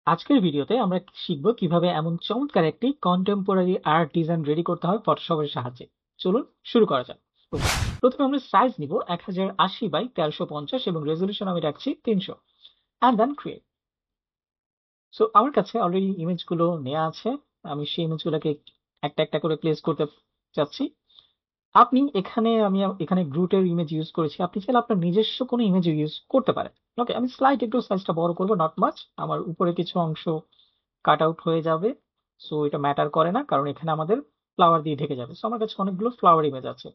আজকের ভিডিওতে আমরা শিখব কিভাবে এমন চমৎকার একটি কন্টেম্পোরারি আর্ট ডিজাইন রেডি করতে হয় ফটোশপের সাহায্যে। চলুন শুরু করা যাক। ওকে, প্রথমে আমরা সাইজ নিব 1080 বাই 1350 এবং রেজলিউশন আমি রাখছি 300 অ্যান্ড দেন ক্রিয়েট। সো আমার কাছে অলরেডি ইমেজগুলো নেওয়া আছে, আমি সেই ইমেজগুলোকে একটা একটা করে প্লেস করতে চাচ্ছি। আপনি আমি এখানে গ্রুটের ইমেজ ইউজ করেছি, আপনি চাইলে আপনার নিজস্ব কোনো ইমেজ ইউজ করতে পারেন। ওকে, আমি স্লাইড একটু সাইজটা বড় করব, নট মাচ। আমার উপরে কিছু অংশ কাট আউট হয়ে যাবে, সো এটা ম্যাটার করে না কারণ এখানে আমাদের ফ্লাওয়ার দিয়ে ঢেকে যাবে। সো আমার কাছে অনেকগুলো ফ্লাওয়ার ইমেজ আছে,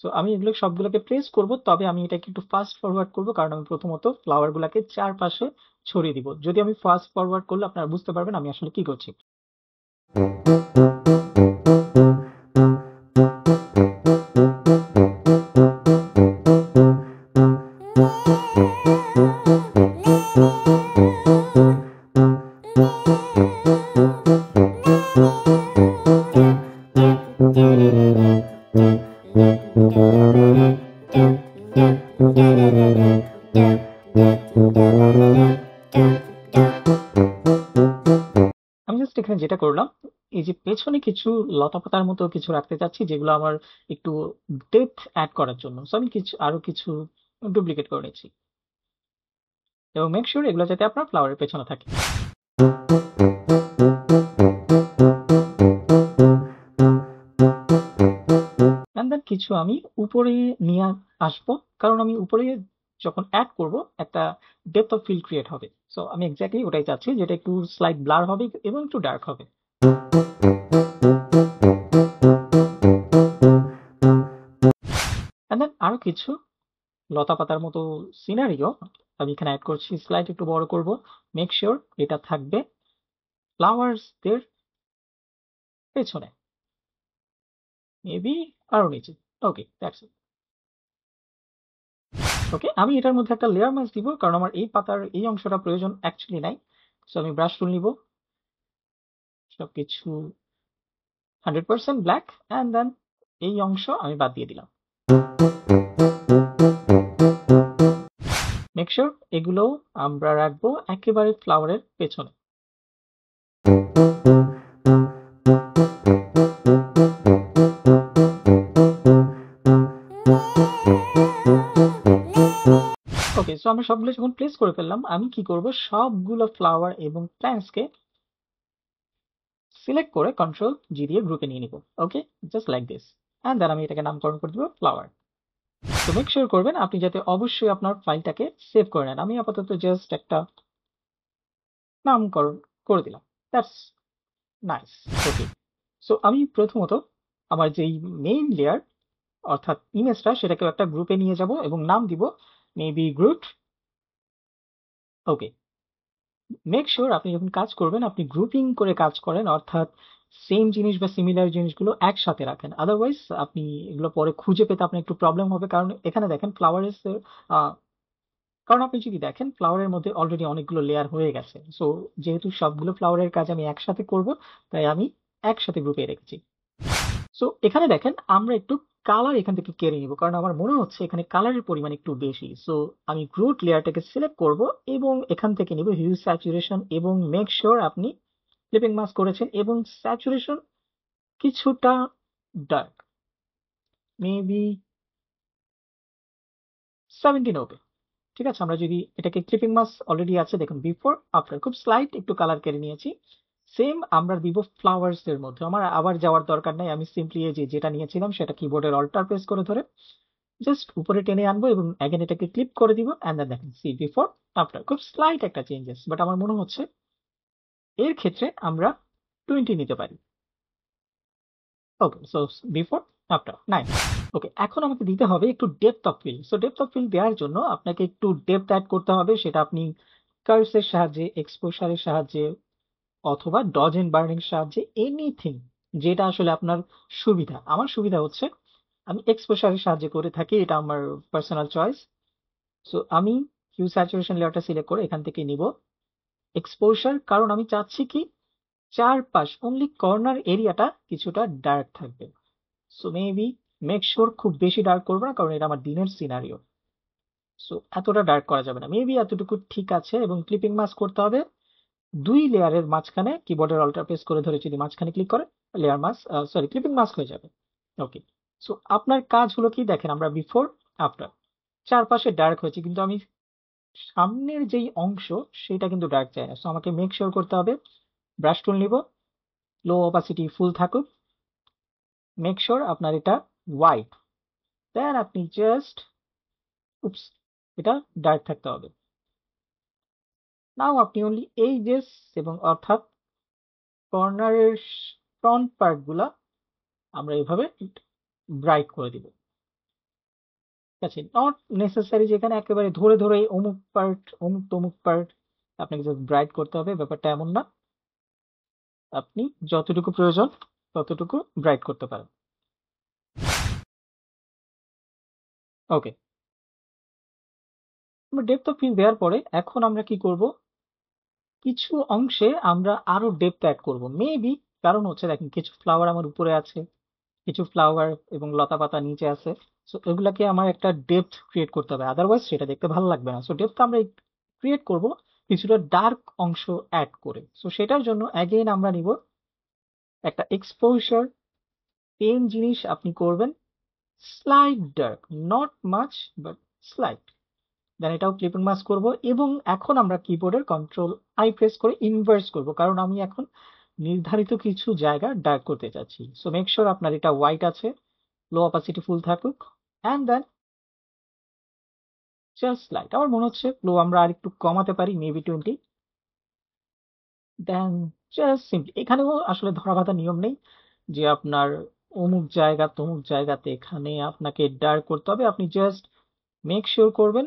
সো আমি এগুলো সবগুলোকে প্লেস করব। তবে আমি এটাকে একটু ফাস্ট ফরওয়ার্ড করব কারণ আমি প্রথমত ফ্লাওয়ার গুলাকে চারপাশে ছড়িয়ে দিব। যদি আমি ফাস্ট ফরওয়ার্ড করলে আপনারা বুঝতে পারবেন আমি আসলে কি করছি। আমি জাস্ট এখানে যেটা করলাম, এই যে পেছনে কিছু লতাপাতার মতো কিছু রাখতে চাচ্ছি যেগুলো আমার একটু ডেপথ অ্যাড করার জন্য। সো আমি আরো কিছু ডুপ্লিকেট করে নিচ্ছি এবং মেক শিওর এগুলো যাতে আপনার ফ্লাওয়ারের পেছনে থাকে। এন্ড দেন কিছু আমি উপরে নিয়ে আসবো কারণ আমি উপরে যখন অ্যাড করব একটা ডেপথ অফ ফিল্ড ক্রিয়েট হবে। সো আমি এক্স্যাক্টলি ওটাই চাচ্ছি, যেটা একটু স্লাইড ব্লার হবে এবং একটু ডার্ক হবে। এন্ড দেন আরো কিছু লতাপাতার মতো সিনারিও আমি এখানে অ্যাড করছি। স্লাইড একটু বড় করব, মেক শিওর এটা থাকবে ফ্লাওয়ার্সদের পেছনে, মেবি আরো নিচে। ওকে, দ্যাটস ইট। ওকে, আমি এটার মধ্যে একটা লেয়ার মাস্ক দিব কারণ আমার এই পাতার এই অংশটা প্রয়োজন অ্যাকচুয়ালি নাই। সো আমি ব্রাশ টুল নিব, সবকিছু 100% ব্ল্যাক অ্যান্ড দেন এই অংশ আমি বাদ দিয়ে দিলাম। মেক শিওর এগুলো আমরা রাখবো একেবারে ফ্লাওয়ারের পেছনে। ওকে, সো আমরা সবগুলো যখন প্লেস করে ফেললাম, আমি কি করব, সবগুলো ফ্লাওয়ার এবং প্ল্যান্টসকে সিলেক্ট করে কন্ট্রোল জি দিয়ে গ্রুপে নিয়ে নিব। Okay, just like this. And then আমি এটাকে নামকরণ করে দেবো ফ্লাওয়ার। তো মেক শিওর করবেন আপনি যাতে অবশ্যই আপনার ফাইলটাকে সেভ করে নেন। আমি আপাতত জাস্ট একটা নামকরণ করে দিলাম। That's nice. ওকে, সো আমি প্রথমত আমার যেই মেইন লেয়ার অর্থাৎ ইমেজটা সেটাকেও একটা গ্রুপে নিয়ে যাব এবং নাম দিব মেবি গ্রুপ। ওকে, মেক শিওর আপনি যখন কাজ করবেন আপনি গ্রুপিং করে কাজ করেন, অর্থাৎ সেম জিনিস বা সিমিলার জিনিসগুলো একসাথে রাখেন। আদারওয়াইজ আপনি এগুলো পরে খুঁজে পেতে আপনার একটু প্রবলেম হবে। কারণ এখানে দেখেন ফ্লাওয়ারের কারণ আপনি যদি দেখেন ফ্লাওয়ারের মধ্যে অলরেডি অনেকগুলো লেয়ার হয়ে গেছে। সো যেহেতু সবগুলো ফ্লাওয়ারের কাজ আমি একসাথে করব, তাই আমি একসাথে গ্রুপে রেখেছি। সো এখানে দেখেন আমরা একটু কালার এখান থেকে কেড়ে নিব কারণ আমার মনে হচ্ছে এখানে কালারের পরিমাণ একটু বেশি। সো আমি গ্রুট লেয়ারটাকে সিলেক্ট করব এবং এখান থেকে নিব হিউ স্যাচুরেশন এবং মেক শিওর আপনি ক্লিপিং মাস্ক করেছেন এবং স্যাচুরেশন কিছুটা ডার্ক, মেবি 17। ওকে, ঠিক আছে। আমরা যদি এটাকে ক্লিপিং মাস্ক অলরেডি আছে, দেখুন বিফোর আফটার খুব স্লাইট একটু কালার কেড়ে নিয়েছি। সেম আমরা দিব ফ্লাওয়ার্স এর মধ্যে, আমার আবার যাওয়ার দরকার নাই। আমি সিম্পলি এই যেটা নিয়েছিলাম সেটা কিবোর্ডের অল্টার প্রেস করে ধরে জাস্ট উপরে টেনে আনবো এবং অ্যাগেন এটাকে ক্লিপ করে দিব। অ্যান্ড দেন দেখেন সি বিফোর আফটার খুব স্লাইট একটা চেঞ্জেস, বাট আমার মনে হচ্ছে এর ক্ষেত্রে আমরা 20 নিতে পারি। Okay, so before after nice. Okay, এখন আমাকে দিতে হবে একটু depth of field. So depth of field দেওয়ার জন্য আপনাকে একটু ডেপথ অ্যাড করতে হবে, সেটা আপনি কার্ভসের সাহায্যে, এক্সপোজারের সাহায্যে অথবা ডজ এন্ড বার্নিং সাহায্যে, এনিথিং যেটা আসলে আপনার সুবিধা। আমার সুবিধা হচ্ছে আমি এক্সপোজারের সাহায্যে করে থাকি, এটা আমার পার্সোনাল চয়েস। সো আমি হিউ স্যাচুরেশন লেয়ারটা সিলেক্ট করে এখান থেকে নিব এক্সপোজার, কারণ আমি চাচ্ছি কি চারপাশ অনলি কর্নার এরিয়াটা কিছুটা ডার্ক থাকবে। সো মেবি মেক শিওর খুব বেশি ডার্ক করবো না কারণ এটা আমার দিনের সিনারিও। সো এতটা ডার্ক করা যাবে না, মেবি এতটুকু ঠিক আছে। এবং ক্লিপিং মাস্ক করতে হবে 2 লেয়ারের মাঝখানে কিবোর্ডের অল্টার প্রেস করে ধরে যদি মাঝখানে ক্লিক করে লেয়ার মাস্ক ক্লিপিং মাস্ক হয়ে যাবে। ওকে, সো আপনার কাজ হলো কি দেখেন, আমরা বিফোর আফটার চারপাশে ডার্ক হয়েছে, কিন্তু আমি সামনের যেই অংশ সেটা কিন্তু ডার্ক চাই না। সো আমাকে মেক শিওর করতে হবে, ব্রাশ টুল নিব, লো অপাসিটি ফুল থাকুক, মেক শিওর আপনার এটা হোয়াইট, দেন আপনি জাস্ট উপস এটা ডার্ক থাকতে হবে। নাও আপনি অনলি এই জেস এবং অর্থাৎ কর্নারের ফ্রন্ট পার্ট গুলা আমরা এইভাবে ব্রাইট করে দিব। ঠিক আছে, নট নেসেসারি যেখানে একেবারে ধরে ধরে অমুক পার্ট অমুক তমুক পার্ট আপনাকে জাস্ট ব্রাইট করতে হবে, ব্যাপারটা এমন না। আপনি যতটুকু প্রয়োজন ততটুকু ব্রাইট করতে পারেন। ওকে, আমরা ডেপথ অফ ফিল্ড দেওয়ার পরে এখন আমরা কি করব, কিছু অংশে আমরা আরো ডেপথ অ্যাড করব মেবি। কারণ হচ্ছে দেখেন, কিছু ফ্লাওয়ার আমার উপরে আছে, কিছু ফ্লাওয়ার এবং লতা পাতা নিচে আছে। সো এগুলাকে আমার একটা ডেপথ ক্রিয়েট করতে হবে, আদারওয়াইজ সেটা দেখতে ভালো লাগবে না। সো ডেপথ আমরা ক্রিয়েট করব কিছুটা ডার্ক অংশ অ্যাড করে। সো সেটার জন্য অ্যাগেইন আমরা নিব একটা এক্সপোজার পেন জিনিস, আপনি করবেন slide dark, not much but slide. Then এটাও ক্লিপিং মাস্ক করব এবং এখন আমরা কিবোর্ডের কন্ট্রোল আই প্রেস করে ইনভার্স করব, কারণ আমি এখন নির্ধারিত কিছু জায়গা ডার্ক করতে চাচ্ছি। সো মেক শিওর আপনার এটা হোয়াইট আছে, লো অপাসিটি ফুল থাকুক, অ্যান্ড দেন জাস্ট লাইট। আমার মনে হচ্ছে লো আমরা আর একটু কমাতে পারি, মেবি 20। দেন জাস্ট সিম্পলি, এখানেও আসলে ধরা বাঁধা নিয়ম নেই যে আপনার অমুক জায়গা তমুক জায়গাতে এখানে আপনাকে ডার্ক করতে হবে। আপনি জাস্ট মেক শিওর করবেন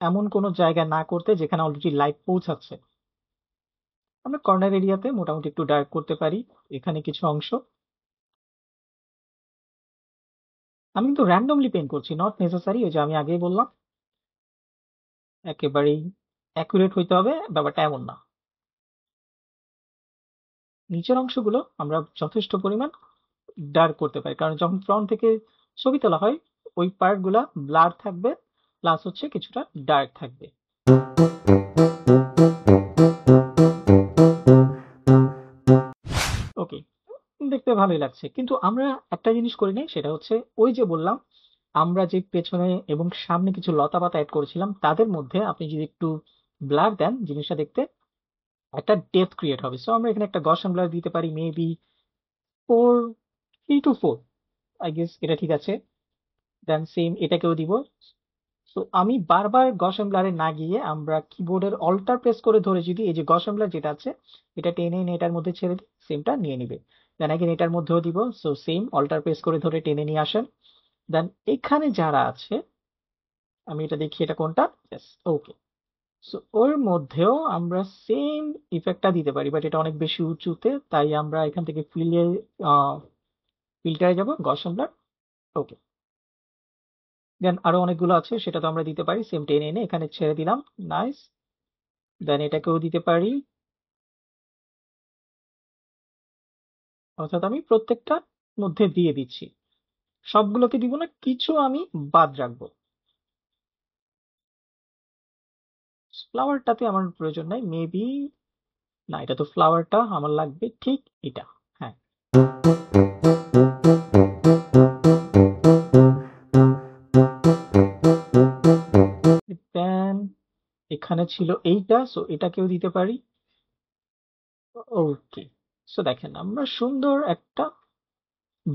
এমন কোনো জায়গা না করতে যেখানে অলরেডি লাইট পৌঁছাচ্ছে। আমরা কর্নার এরিয়াতে মোটামুটি একটু ডার্ক করতে পারি, এখানে কিছু অংশ। আমি কিন্তু র্যান্ডমলি পেইন্ট করছি, নট নেসেসারি, ওই যে আমি আগেই বললাম একেবারেই অ্যাকুরেট হইতে হবে, ব্যাপারটা এমন না। নিচের অংশগুলো আমরা যথেষ্ট পরিমাণ ডার্ক করতে পারি, কারণ যখন ফ্রন্ট থেকে ছবি তোলা হয় ওই পার্টগুলা ব্লার থাকবে, প্লাস হচ্ছে কিছুটা ডার্ক থাকবে। ওকে, দেখতে ভালোই লাগছে, কিন্তু আমরা একটা জিনিস করি নাই, সেটা হচ্ছে ওই যে বললাম আমরা যে পেছনে এবং সামনে কিছু লতা পাতা অ্যাড করেছিলাম তাদের মধ্যে আপনি যদি একটু ব্লার দেন জিনিসটা দেখতে একটা ডেপথ ক্রিয়েট হবে। সো আমরা এখানে একটা গসন ব্লার দিতে পারি, মেবি 3 to 4, আই গেস এটা ঠিক আছে। দেন সেম এটাকেও দিব। তো আমি বারবার গসন ব্লারে না গিয়ে আমরা কিবোর্ডের অল্টার প্রেস করে ধরে যদি এই যে গসন ব্লার যেটা আছে এটা টেনে এনে এটার মধ্যে ছেড়ে দিই, সেমটা নিয়ে নিবে। দেন আগেন এটার মধ্যেও দিব, সো সেম অল্টার প্রেস করে ধরে টেনে নিয়ে আসেন। দেন এখানে যারা আছে, আমি এটা দেখি এটা কোনটা, ওকে, সো ওর মধ্যেও আমরা সেম ইফেক্টটা দিতে পারি, বাট এটা অনেক বেশি উঁচুতে, তাই আমরা এখান থেকে ফিল্টারে যাব, গসন ব্লার। ওকে, দেন আরো অনেকগুলো আছে সেটা তো আমরা দিতে পারি, সেম টেনে এনে এখানে ছেড়ে দিলাম, নাইস। দেন এটাকেও দিতে পারি, অর্থাৎ আমি প্রত্যেকটা মধ্যে দিয়ে দিচ্ছি, সবগুলোকে দিব না, কিছু আমি বাদ রাখবো। ফ্লাওয়ারটাতে আমার প্রয়োজন নাই মেবি, না এটা তো ফ্লাওয়ারটা আমার লাগবে ঠিক এটা, হ্যাঁ। দেন এখানে ছিল এইটা, সো এটাকেও দিতে পারি। ওকে, সো দেখেন আমরা সুন্দর একটা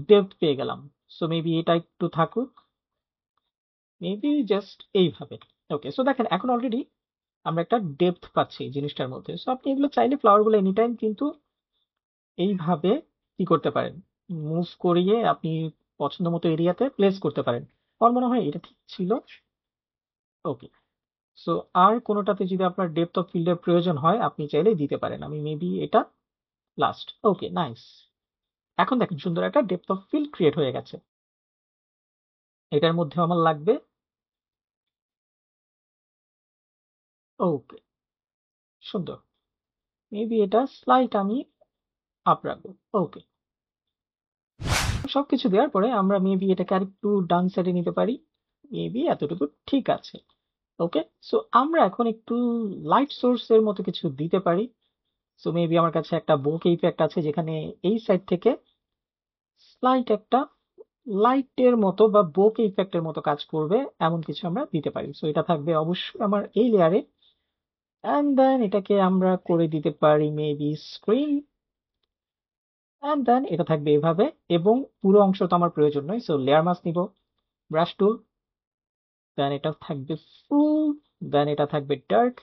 ডেপথ পেয়ে গেলাম। সো মেবি এটা একটু থাকুক, মেবি জাস্ট এইভাবে। ওকে, সো দেখেন এখন অলরেডি আমরা একটা ডেপথ পাচ্ছি জিনিসটার মধ্যে। সো আপনি এগুলো চাইলে ফ্লাওয়ার গুলো এনি টাইম কিন্তু এইভাবে কি করতে পারেন, মুভ করিয়ে আপনি পছন্দ মতো এরিয়াতে প্লেস করতে পারেন। আমার মনে হয় এটা ঠিক ছিল। ওকে, সো আর কোনোটাতে যদি আপনার ডেপথ অফ ফিল্ডের প্রয়োজন হয় আপনি চাইলে দিতে পারেন, আমি মেবি এটা লাস্ট। ওকে, নাইস। এখন দেখেন সুন্দর একটা ডেপথ অফ ফিল্ড ক্রিয়েট হয়ে গেছে। এটার মধ্যে আমার লাগবে, ওকে, সুন্দর, মেবি এটা স্লাইট আমি আপ রাখবো। ওকে, সবকিছু দেওয়ার পরে আমরা মেবি এটাকে আর একটু ডান সাইডে নিতে পারি, মেবি এতটুকু ঠিক আছে। ওকে, সো আমরা এখন একটু লাইট সোর্সের মতো কিছু দিতে পারি। সো মেবি আমার কাছে একটা বোকে ইফেক্ট আছে যেখানে এই সাইড থেকে স্লাইট একটা লাইটের মতো বা বোকে ইফেক্টের মতো কাজ করবে এমন কিছু আমরা দিতে পারি। সো এটা থাকবে অবশ্যই আমার এই লেয়ারে, অ্যান্ড দেন এটাকে আমরা করে দিতে পারি মেবি স্ক্রিন, অ্যান্ড দেন এটা থাকবে এভাবে, এবং পুরো অংশ তো আমার প্রয়োজন নয়। সো লেয়ার মাস্ক নিব, ব্রাশ টুল, দেন এটা থাকবে ফুল, দেন এটা থাকবে ডার্ক,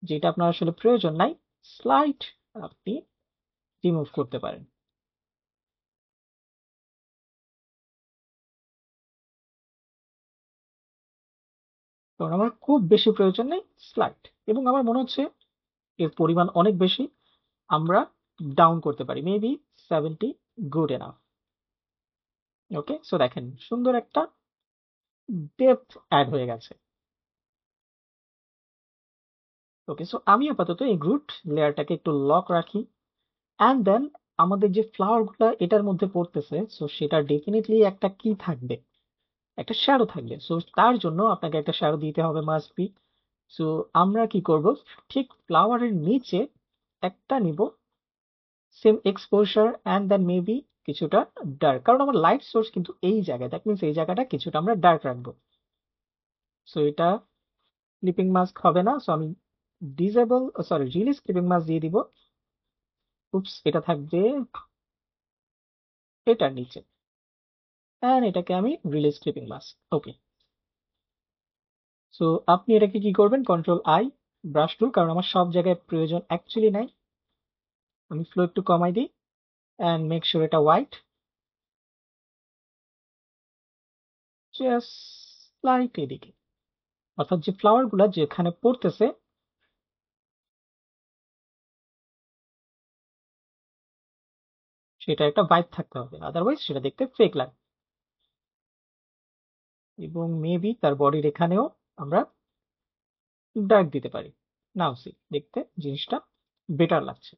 যেটা আপনার আসলে প্রয়োজন নাই, স্লাইট আপনি রিমুভ করতে পারেন। কারণ আমার খুব বেশি প্রয়োজন নেই, স্লাইট, এবং আমার মনে হচ্ছে এর পরিমাণ অনেক বেশি, আমরা ডাউন করতে পারি মেবি 70, গুড এনাফ। ওকে, সো দেখেন সুন্দর একটা ডেপথ অ্যাড হয়ে গেছে। ওকে, সো আমি আপাতত এই রুট লেয়ারটাকে একটু লক রাখি, অ্যান্ড দেন আমাদের যে ফ্লাওয়ার গুলা এটার মধ্যে পড়তেছে, সো সেটা ডেফিনেটলি একটা কি থাকবে, একটা শ্যাডো থাকবে। সো তার জন্য আপনাকে একটা শ্যাডো দিতে হবে, মাস্ট বি। সো আমরা কি করব, ঠিক ফ্লাওয়ারের নিচে একটা নিব, same exposure, and then maybe কিছুটা ডার্ক, কারণ আমার লাইট সোর্স কিন্তু এই জায়গায়, দ্যাট মিনস এই জায়গাটা কিছুটা আমরা ডার্ক রাখবো। সো এটা ক্লিপিং মাস্ক হবে না, সো আমি disable, sorry, release clipping mask দিয়ে দিব। উপস, এটা থাকবে এটার নিচে, অ্যান্ড এটাকে আমি রিলিজ ক্লিপিং মাস্ক। ওকে, সো আপনি এটাকে কি করবেন, কন্ট্রোল আই, ব্রাশ টুল, কারণ আমার সব জায়গায় প্রয়োজন অ্যাকচুয়ালি নাই, আমি ফ্লো একটু কমাই দিই, অ্যান্ড মেক শিওর এটা হোয়াইট, জাস্ট লাইক এদিকে, অর্থাৎ যে ফ্লাওয়ার গুলা যেখানে পড়তেছে সেটা একটা ভাইব থাকতে হবে, আদারওয়াইজ সেটা দেখতে ফেক লাগে। এবং মেবি তার বডির এখানেও আমরা ডার্ক দিতে পারি, নাও সি, দেখতে জিনিসটা বেটার লাগছে,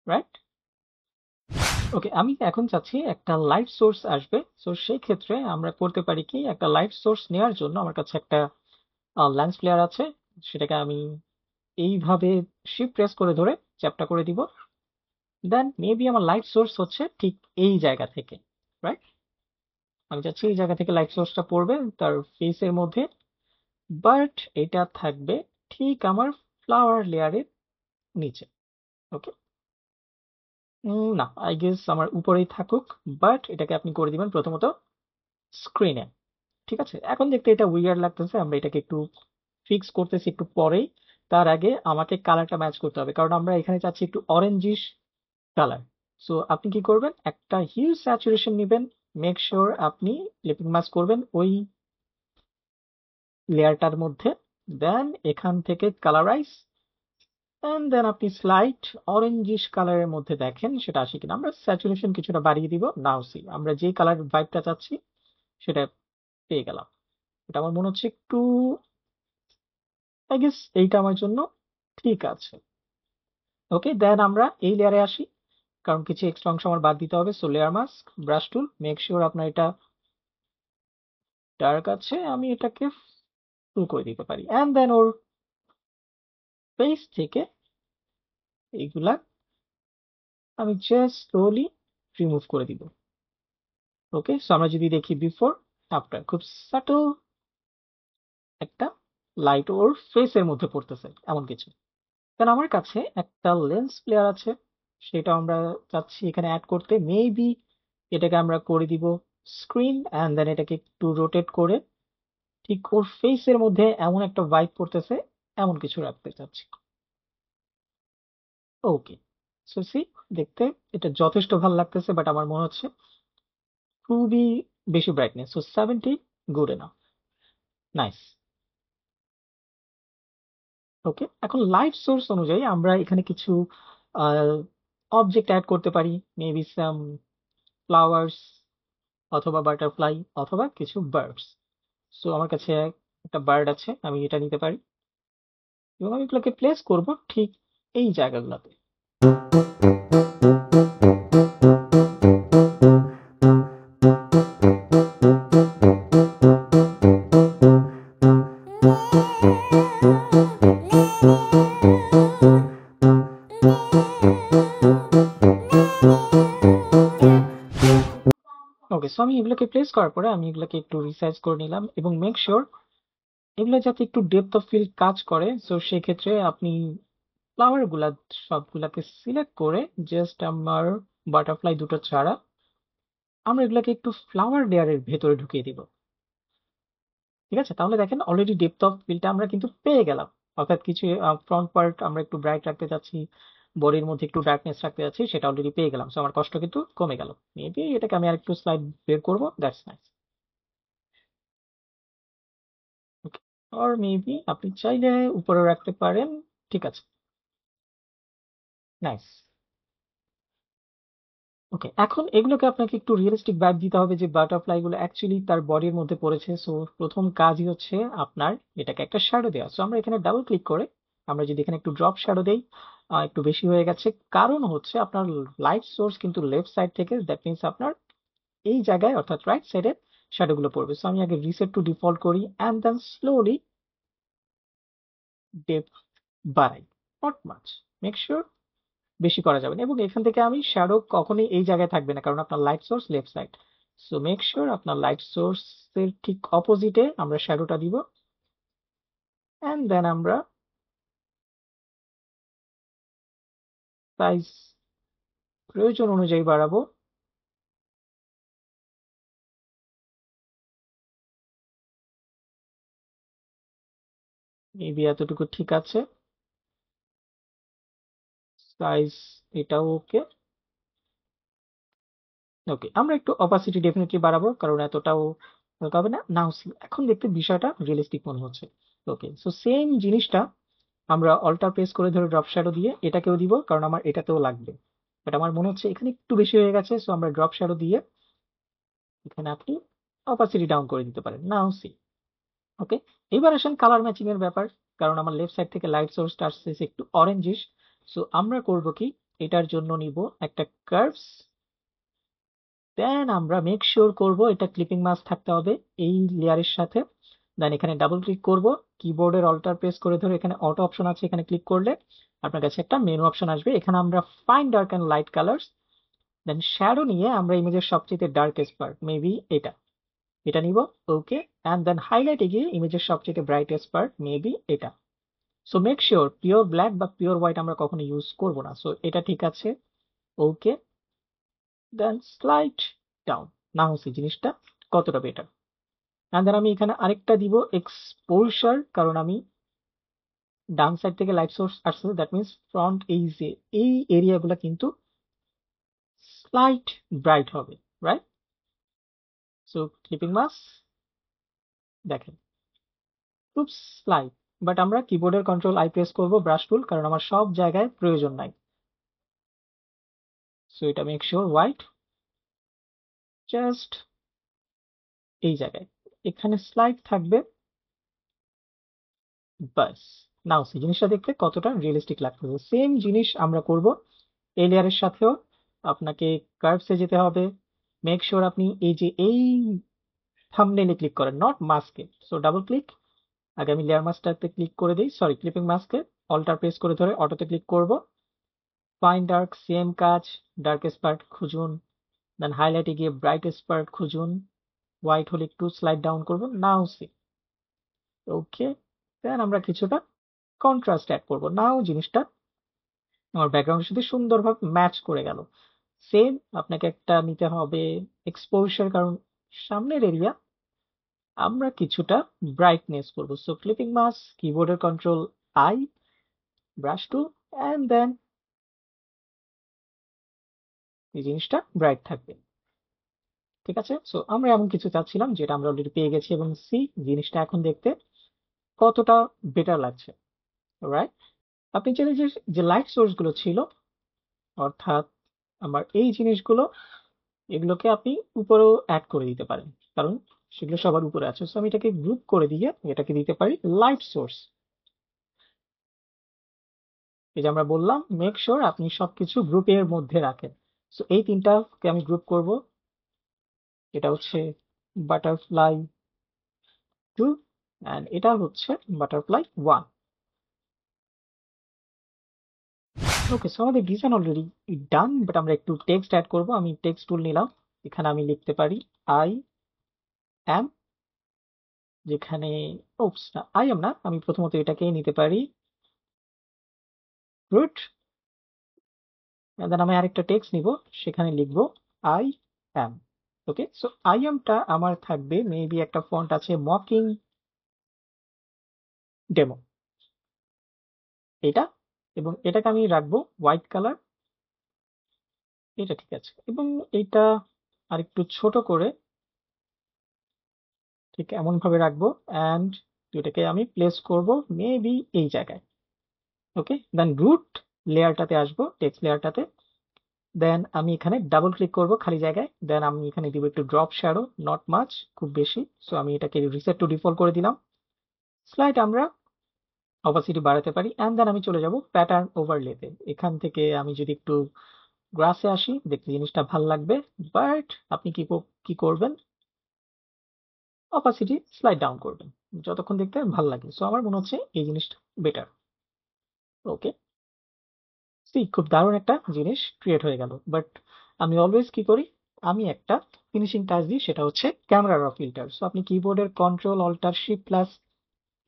রাইট? ওকে, আমি এখন চাচ্ছি একটা লাইট সোর্স আসবে। সো সেই ক্ষেত্রে আমরা করতে পারি কি, একটা লাইট সোর্স নেওয়ার জন্য আমার কাছে একটা লেন্স ফ্লেয়ার আছে, সেটাকে আমি এইভাবে শিফট প্রেস করে ধরে চ্যাপটা করে দিব, দেন মেবি আমার লাইট সোর্স হচ্ছে ঠিক এই জায়গা থেকে, রাইট? আমি চাচ্ছি এই জায়গা থেকে লাইট সোর্সটা পড়বে তার ফেসের মধ্যে, বাট এটা থাকবে ঠিক আমার ফ্লাওয়ার লেয়ারের নিচে। ওকে, না, আই গেস আমার উপরেই থাকুক, বাট এটাকে আপনি করে দিবেন প্রথমত স্ক্রিনে। ঠিক আছে, এখন দেখতে এটা উইয়ার্ড লাগতেছে, আমরা এটাকে একটু ফিক্স করতেছি একটু পরেই। তার আগে আমাকে কালারটা ম্যাচ করতে হবে, কারণ আমরা এখানে চাচ্ছি একটু অরেঞ্জিশ কালার। সো আপনি কি করবেন, একটা হিউজ স্যাচুরেশন নেবেন, মেক শিওর আপনি ক্লিপিং মাস্ক করবেন ওই লেয়ারটার মধ্যে, দেন এখান থেকে কালারাইজ, এন্ড দেন আপনি স্লাইট অরেঞ্জিশ কালারের মধ্যে দেখেন সেটা আসে কিনা। আমরা স্যাচুরেশন কিছুটা বাড়িয়ে দিব, নাও সি আমরা যে কালার ভাইবটা চাচ্ছি সেটা পেয়ে গেলাম। এটা আমার মনে হচ্ছে একটু, আই গেস এইটা আমার জন্য ঠিক আছে। ওকে, দেন আমরা এই লেয়ারে আসি, কারণ কিছু এক্সট্রা অংশ আমার বাদ দিতে হবে। সো লেয়ার মাস্ক, ব্রাশ টুল, মেক শিওর আপনার এটা ডার্ক আছে, আমি এটাকে ফুল করে দিতে পারি, অ্যান্ড দেন ওর ফেস থেকে এইগুলা আমি জাস্ট স্লোলি রিমুভ করে দিব। ওকে, সো আমরা যদি দেখি বিফোর আফটার, খুব সাটল একটা লাইট ওর ফেসের মধ্যে পড়তেছে এমন কিছু। কারণ আমার কাছে একটা লেন্স প্লেয়ার আছে, সেটা আমরা চাচ্ছি এখানে অ্যাড করতে, মেবি এটাকে আমরা করে দিব স্ক্রিন, অ্যান্ড দেন এটাকে একটু রোটেট করে ঠিক ওর ফেসের মধ্যে এমন একটা ভাইব পড়তেছে এমন কিছু রাখতে চাচ্ছি। ওকে, সো সি, দেখতে এটা যথেষ্ট ভালো লাগতেছে, বাট আমার মনে হচ্ছে খুবই বেশি brightness. So 70, good enough, nice. Okay, এখন লাইট সোর্স অনুযায়ী আমরা এখানে কিছু অবজেক্ট অ্যাড করতে পারি, মেবি সাম ফ্লাওয়ার্স, অথবা বাটারফ্লাই, অথবা কিছু বার্ডস। সো আমার কাছে একটা বার্ড আছে, আমি এটা নিতে পারি, এবং আমি এগুলোকে প্লেস করব ঠিক এই জায়গাগুলোতে। ওকে, সো আমি এগুলোকে প্লেস করার পরে আমি এগুলোকে একটু রিসাইজ করে নিলাম এবং মেক শিওর এগুলো যাতে একটু ডেপথ অফ ফিল্ড কাজ করে। সো সেক্ষেত্রে আপনি ফ্লাওয়ার গুলা সবগুলাকে সিলেক্ট করে জাস্ট আমার বাটারফ্লাই দুটো ছাড়া আমরা এগুলাকে একটু ফ্লাওয়ার লেয়ারের ভেতরে ঢুকিয়ে দিব। ঠিক আছে, তাহলে দেখেন অলরেডি ডেপথ অফ ফিল্ডটা আমরা কিন্তু পেয়ে গেলাম। অর্থাৎ কিছু ফ্রন্ট পার্ট আমরা একটু ব্রাইট রাখতে যাচ্ছি, বডির মধ্যে একটু ডার্কনেস রাখতে যাচ্ছি, সেটা অলরেডি পেয়ে গেলাম। সো আমার কষ্ট কিন্তু কমে গেল। মেবি এটাকে আমি আরেকটু স্লাইড বের করবো, that's nice. Okay, or maybe আপনি চাইলে উপরে রাখতে পারেন। ঠিক আছে, নাইস। ওকে, এখন এগুলোকে আপনাকে একটু রিয়েলিস্টিক ভাইব দিতে হবে যে বাটারফ্লাই গুলো অ্যাকচুয়ালি তার বডির মধ্যে পড়েছে। সো প্রথম কাজই হচ্ছে আপনার এটাকে একটা শ্যাডো দেওয়া। সো আমরা এখানে ডাবল ক্লিক করে আমরা যদি এখানে একটু ড্রপ শ্যাডো দেই, একটু বেশি হয়ে গেছে, কারণ হচ্ছে আপনার লাইট সোর্স কিন্তু লেফট সাইড থেকে, দ্যাট মিনস আপনার এই জায়গায় অর্থাৎ রাইট সাইডে শ্যাডো গুলো পড়বে। সো আমি আগে রিসেট টু ডিফল্ট করি অ্যান্ড দেন স্লোলি ডেপথ বাড়াই, নট মাচ। মেক শিওর বেশি করা যাবে না, এবং এখান থেকে আমি শ্যাডো কখনোই এই জায়গায় থাকবে না, কারণ আপনার light source left side. So make sure আপনার লাইট সোর্সের ঠিক অপোজিটে আমরা শ্যাডোটা দিব, এন্ড দেন আমরা সাইজ প্রয়োজন অনুযায়ী বাড়াবো। মেবি এতটুকু ঠিক আছে। সাইজ এটাও ওকে। ওকে, আমরা একটু অপাসিটি ডেফিনেটলি বাড়াবো, কারণ এতটাও হালকা হবে না। নাও সি, এখন দেখতে বিষয়টা রিয়েলিস্টিক মনে হচ্ছে। ওকে, সো সেম জিনিসটা আমরা অল্টার প্রেস করে ধরে ড্রপ শ্যাডো দিয়ে এটাকেও দিব, কারণ আমার এটাতেও লাগবে। বাট আমার মনে হচ্ছে এখানে একটু বেশি হয়ে গেছে, সো আমরা ড্রপ শ্যাডো দিয়ে এখানে আপনি অপাসিটি ডাউন করে দিতে পারেন। নাও সি। ওকে, এবার আসেন কালার ম্যাচিং এর ব্যাপার, কারণ আমার লেফট সাইড থেকে লাইট সোর্সটা আসছে একটু অরেঞ্জিশ। সো আমরা করব কি, এটার জন্য নিব একটা কার্ভস, দেন আমরা মেক শিওর করব এটা ক্লিপিং মাস্ক থাকতে হবে এই লেয়ারের সাথে। দেন এখানে ডাবল ক্লিক করব, কিবোর্ডের অল্টার প্রেস করে ধরে এখানে অটো অপশন আছে, এখানে ক্লিক করলে আপনার কাছে একটা মেনু অপশন আসবে। এখানে আমরা fine dark and light colours, then shadow নিয়ে আমরা ইমেজের সবচেয়ে ডার্কেস্ট পার্ট, মেবি এটা এটা নিব। ওকে, এন্ড দেন হাইলাইটে গিয়ে ইমেজের সবচেয়ে ব্রাইটেস্ট পার্ট, মেবি এটা। So make sure pure black বা পিওর হোয়াইট আমরা কখনো ইউজ করব না। সো এটা ঠিক আছে। ওকে, দেন স্লাইড ডাউন। না হচ্ছে জিনিসটা কতটা বেটার। এন্ড দেন আমি এখানে আরেকটা দিব এক্সপোজার, কারণ আমি ডান সাইড থেকে লাইট সোর্স আসছে, দ্যাট মিনস ফ্রন্ট এই যে এই এরিয়াগুলো কিন্তু স্লাইট ব্রাইট হবে, রাইট? সো ক্লিপিং মাস্ক দেখেন খুব স্লাইট, বাট আমরা কিবোর্ডের কন্ট্রোল আই প্রেস করব, ব্রাশ টুল, কারণ আমার সব জায়গায় প্রয়োজন নাই। সো এটা মেক শিওর হোয়াইট, জাস্ট এই জায়গায় এখানে স্লাইড থাকবে, বাস। নাও সেই জিনিসটা দেখতে কতটা রিয়েলিস্টিক লাগতেছে। সেম জিনিস আমরা করব এই লেয়ারের সাথেও। আপনাকে কার্ভসে যেতে হবে, মেক শিওর আপনি এই যে এই থাম্বনেইলে ক্লিক করেন, নট মাস্কে। সো ডাবল ক্লিক, আগে আমি লেয়ার মাস্কটাতে ক্লিক করে দিই, সরি ক্লিপিং মাস্কে অল্টার প্রেস করে ধরে অটোতে ক্লিক করব। ফাইন ডার্ক সেম কাজ, ডার্কেস্ট পার্ট খুঁজুন, দেন হাইলাইটে গিয়ে ব্রাইটেস্ট পার্ট খুঁজুন, হোয়াইট হলে একটু স্লাইড ডাউন করব। নাও সি। ওকে, দেন আমরা কিছুটা কন্ট্রাস্ট অ্যাড করব। নাও জিনিসটা আমার ব্যাকগ্রাউন্ডের সাথে সুন্দরভাবে ম্যাচ করে গেল। সেম আপনাকে একটা নিতে হবে এক্সপোজার, কারণ সামনের এরিয়া আমরা কিছুটা ব্রাইটনেস করব। সো ক্লিপিং মাস্ক, কিবোর্ডের control I, brush two, and then এই জিনিসটা ব্রাইট থাকবে। ঠিক আছে, সো আমরা এমন কিছু চাচ্ছিলাম যেটা আমরা অলরেডি পেয়ে গেছি, এবং সি জিনিসটা এখন দেখতে কতটা বেটার লাগছে, রাইট? আপনি চাইলে যে যে লাইট সোর্স গুলো ছিল, অর্থাৎ আমার এই জিনিসগুলো, এগুলোকে আপনি উপরেও অ্যাড করে দিতে পারেন, কারণ সেগুলো সবার উপরে আছে। সো আমি এটাকে গ্রুপ করে দিয়ে এটাকে দিতে পারি লাইট সোর্স। এই যে আমরা বললাম মেক শিওর আপনি সবকিছু গ্রুপের মধ্যে রাখেন। সো এই তিনটাকে আমি গ্রুপ করব। এটা হচ্ছে বাটারফ্লাই 2 এন্ড এটা হচ্ছে বাটারফ্লাই 1। ওকে, সো আমাদের ডিজাইন অলরেডি ডান, বাট আমরা একটু টেক্সট অ্যাড করব। আমি টেক্সট টুল নিলাম, এখানে আমি লিখতে পারি আই অ্যাম, যেখানে ওপস না, আই এম না, আমি প্রথমত এটাকে নিতে পারি রুট, দেন আমি আরেকটা টেক্সট নিব, সেখানে লিখব I am. Okay, so I এমটা আমার থাকবে মেবি একটা ফন্ট আছে মকিং ডেমো, এটা, এবং এটাকে আমি রাখবো হোয়াইট কালার, এটা ঠিক আছে, এবং এইটা আরেকটু ছোট করে ঠিক এমন ভাবে রাখবো, অ্যান্ড এটাকে আমি প্লেস করব মেবি এই জায়গায়। ওকে, দেন রুট লেয়ারটাতে আসবো, টেক্সট লেয়ারটাতে, দেন আমি এখানে ডাবল ক্লিক করব খালি জায়গায়, দেন আমি এখানে দিব একটু ড্রপ শ্যাডো, নট মাচ, খুব বেশি, সো আমি এটাকে রিসেট টু ডিফল্ট করে দিলাম। স্লাইড আমরা অপাসিটি বাড়াতে পারি, অ্যান্ড দেন আমি চলে যাব প্যাটার্ন ওভারলেতে। এখান থেকে আমি যদি একটু গ্রাসে আসি, দেখতে জিনিসটা ভাল লাগবে, বাট আপনি কি করবেন, অপাসিটি স্লাইড ডাউন করবেন যতক্ষণ দেখতে ভাল লাগে। সো আমার মনে হচ্ছে এই জিনিসটা বেটার। ওকে, সি খুব দারুণ একটা জিনিস ক্রিয়েট হয়ে গেল, বাট আমি অলওয়েজ কি করি, আমি একটা ফিনিশিং টাচ দিই, সেটা হচ্ছে ক্যামেরা র ফিল্টার। সো আপনি কিবোর্ডের control alt shift plus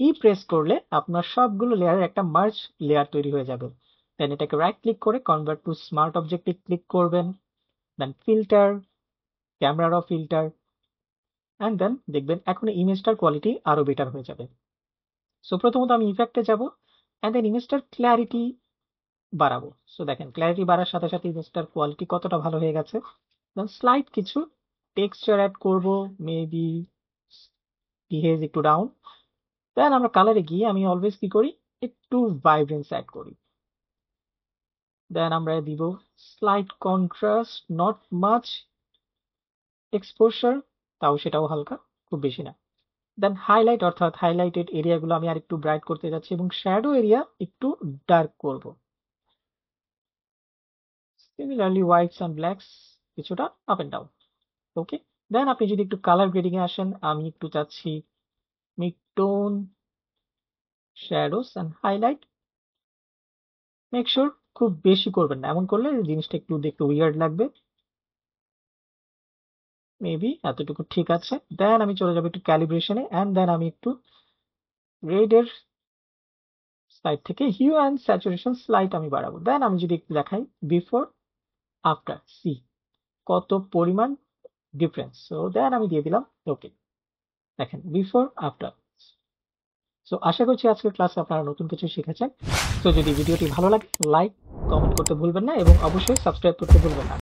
E press করলে আপনার সবগুলো লেয়ারের একটা মার্জ লেয়ার তৈরি হয়ে যাবে। দেন এটাকে রাইট ক্লিক করে কনভার্ট টু স্মার্ট অবজেক্টে ক্লিক করবেন, দেন ফিল্টার, ক্যামেরা র ফিল্টার, অ্যান্ড দেন দেখবেন এখন ইমেজটার কোয়ালিটি আরো বেটার হয়ে যাবে। সো প্রথমত আমি ইফেক্টে যাব, অ্যান্ড দেন ইমেজটার ক্ল্যারিটি বাড়াবো। সো দেখেন ক্ল্যারিটি বাড়ার সাথে সাথে ইমেজটার কোয়ালিটি কতটা ভালো হয়ে গেছে। দেন স্লাইড কিছু টেক্সচার অ্যাড করব, মেবি ডিহেজ একটু ডাউন, দেন আমরা কালারে গিয়ে আমি অলওয়েজ কি করি, একটু ভাইব্রেন্স অ্যাড করি, দেন আমরা দিব slide contrast, not much exposure, তাও সেটাও হালকা, খুব বেশি না। দেন হাইলাইট, অর্থাৎ হাইলাইটেড এরিয়াগুলো আমি আর একটু ব্রাইট করতে যাচ্ছি, এবং শ্যাডো এরিয়া একটু ডার্ক করব। সিমিলারলি হোয়াইটস অ্যান্ড ব্ল্যাকস কিছুটা আপ এন্ড ডাউন। ওকে, দেন আপনি যদি একটু কালার গ্রেডিং এ আসেন, আমি একটু চাচ্ছি mid tone, shadows and highlight, make sure খুব বেশি করবেন না, এমন করলে জিনিসটা একটু দেখতে উইয়ার্ড লাগবে। মেবি এতটুকু ঠিক আছে। দেন আমি চলে যাবো একটু ক্যালিব্রেশনে, অ্যান্ড দেন আমি একটু রেড সাইড থেকে হিউ অ্যান্ড স্যাচুরেশন স্লাইট আমি বাড়াবো। দেন আমি যদি একটু দেখাই বিফোর আফটার, সি কত পরিমাণ ডিফারেন্স। সো দেন আমি দিয়ে দিলাম ওকে, দেখেন বিফোর আফটার। সো আশা করছি আজকের ক্লাসে আপনারা নতুন কিছু শিখেছেন। তো যদি ভিডিওটি ভালো লাগে লাইক কমেন্ট করতে ভুলবেন না, এবং অবশ্যই সাবস্ক্রাইব করতে ভুলবেন না।